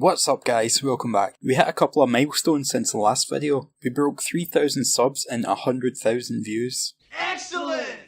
What's up guys, welcome back. We hit a couple of milestones since the last video. We broke 3,000 subs and 100,000 views. Excellent!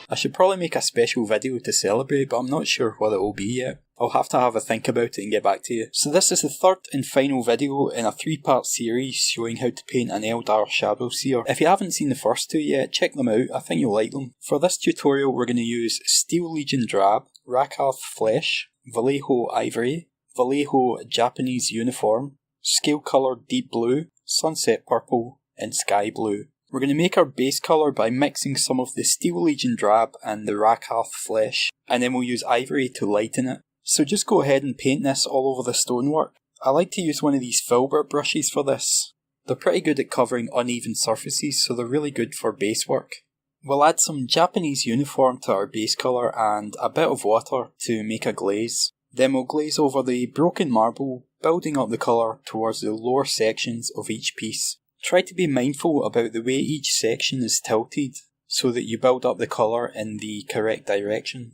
I should probably make a special video to celebrate, but I'm not sure what it will be yet. I'll have to have a think about it and get back to you. So this is the third and final video in a 3-part series showing how to paint an Eldar Shadowseer. If you haven't seen the first two yet, check them out, I think you'll like them. For this tutorial we're going to use Steel Legion Drab, Rakarth Flesh, Vallejo Ivory, Vallejo Japanese Uniform, Scale Colour Deep Blue, Sunset Purple, and Sky Blue. We're going to make our base colour by mixing some of the Steel Legion Drab and the Rakarth Flesh, and then we'll use Ivory to lighten it. So just go ahead and paint this all over the stonework. I like to use one of these filbert brushes for this. They're pretty good at covering uneven surfaces, so they're really good for base work. We'll add some Japanese Uniform to our base colour and a bit of water to make a glaze. Then we'll glaze over the broken marble, building up the colour towards the lower sections of each piece. Try to be mindful about the way each section is tilted, so that you build up the colour in the correct direction.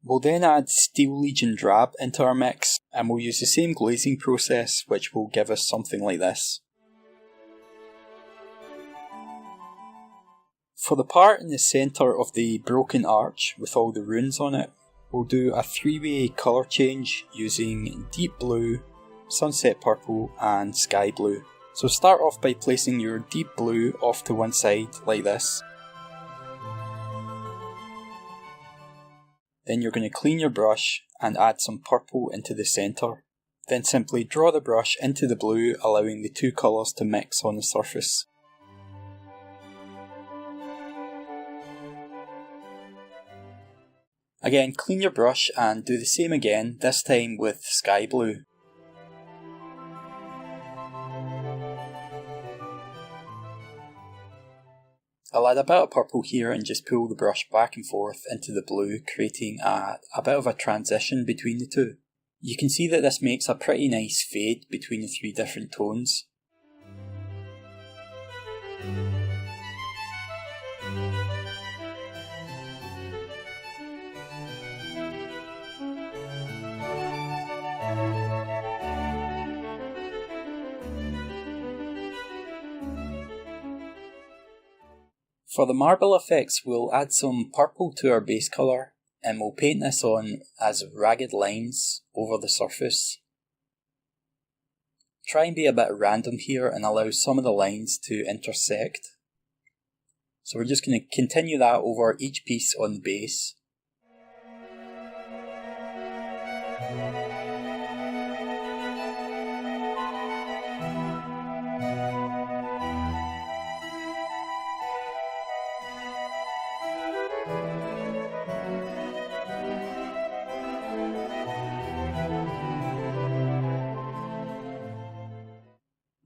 We'll then add Steel Legion Drab into our mix, and we'll use the same glazing process which will give us something like this. For the part in the centre of the broken arch with all the runes on it, we'll do a 3-way colour change using Deep Blue, Sunset Purple and Sky Blue. So start off by placing your Deep Blue off to one side like this. Then you're going to clean your brush and add some purple into the centre. Then simply draw the brush into the blue, allowing the two colours to mix on the surface. Again, clean your brush and do the same again, this time with Sky Blue. I'll add a bit of purple here and just pull the brush back and forth into the blue, creating a bit of a transition between the two. You can see that this makes a pretty nice fade between the three different tones. For the marble effects, we'll add some purple to our base colour and we'll paint this on as ragged lines over the surface. Try and be a bit random here and allow some of the lines to intersect. So we're just going to continue that over each piece on the base.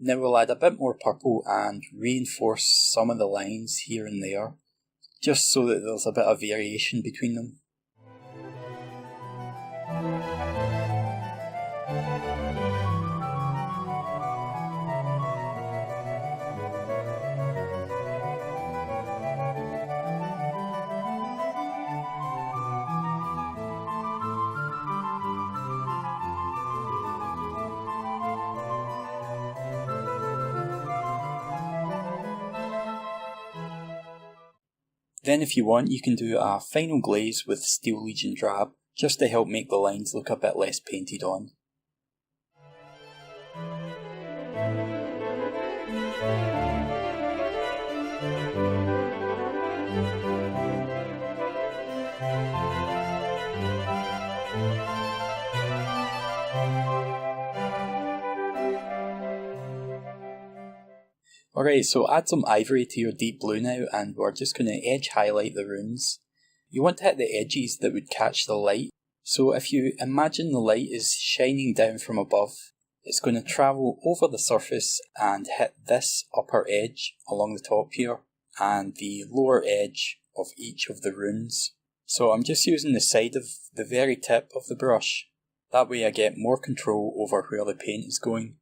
Then we'll add a bit more purple and reinforce some of the lines here and there, just so that there's a bit of variation between them. Then if you want, you can do a final glaze with Steel Legion Drab, just to help make the lines look a bit less painted on. Alright, so add some ivory to your deep blue now, and we're just going to edge highlight the runes. You want to hit the edges that would catch the light. So if you imagine the light is shining down from above, It's going to travel over the surface and hit this upper edge along the top here and the lower edge of each of the runes. So I'm just using the side of the very tip of the brush. That way I get more control over where the paint is going.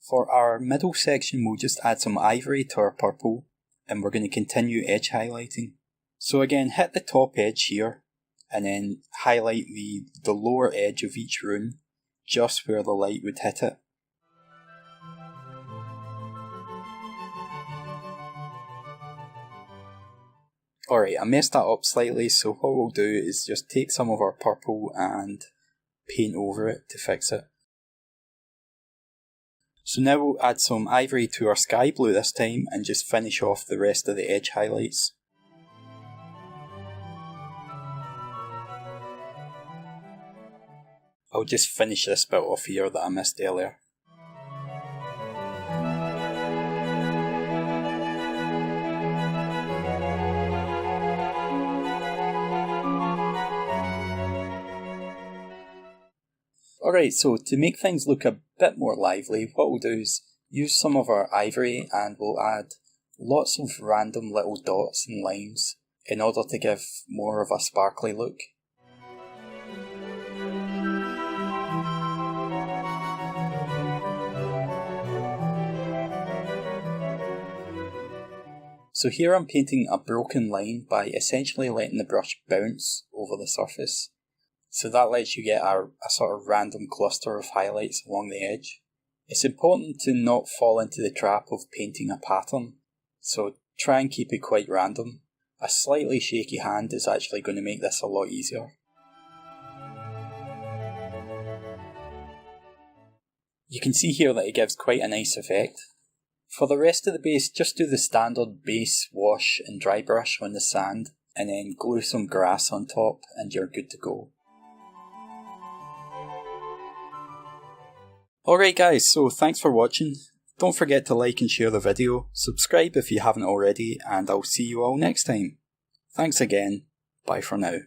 For our middle section, we'll just add some ivory to our purple, and we're going to continue edge highlighting. So again, hit the top edge here, and then highlight the lower edge of each rune, just where the light would hit it. Alright, I messed that up slightly, so what we'll do is just take some of our purple and paint over it to fix it. So now we'll add some ivory to our sky blue this time and just finish off the rest of the edge highlights. I'll just finish this bit off here that I missed earlier. Alright, so to make things look a bit more lively, what we'll do is use some of our ivory and we'll add lots of random little dots and lines in order to give more of a sparkly look. So here I'm painting a broken line by essentially letting the brush bounce over the surface. So that lets you get a sort of random cluster of highlights along the edge. It's important to not fall into the trap of painting a pattern, so try and keep it quite random. A slightly shaky hand is actually going to make this a lot easier. You can see here that it gives quite a nice effect. For the rest of the base, just do the standard base wash and dry brush on the sand, and then glue some grass on top and you're good to go. Alright guys, so thanks for watching. Don't forget to like and share the video, subscribe if you haven't already, and I'll see you all next time. Thanks again, bye for now.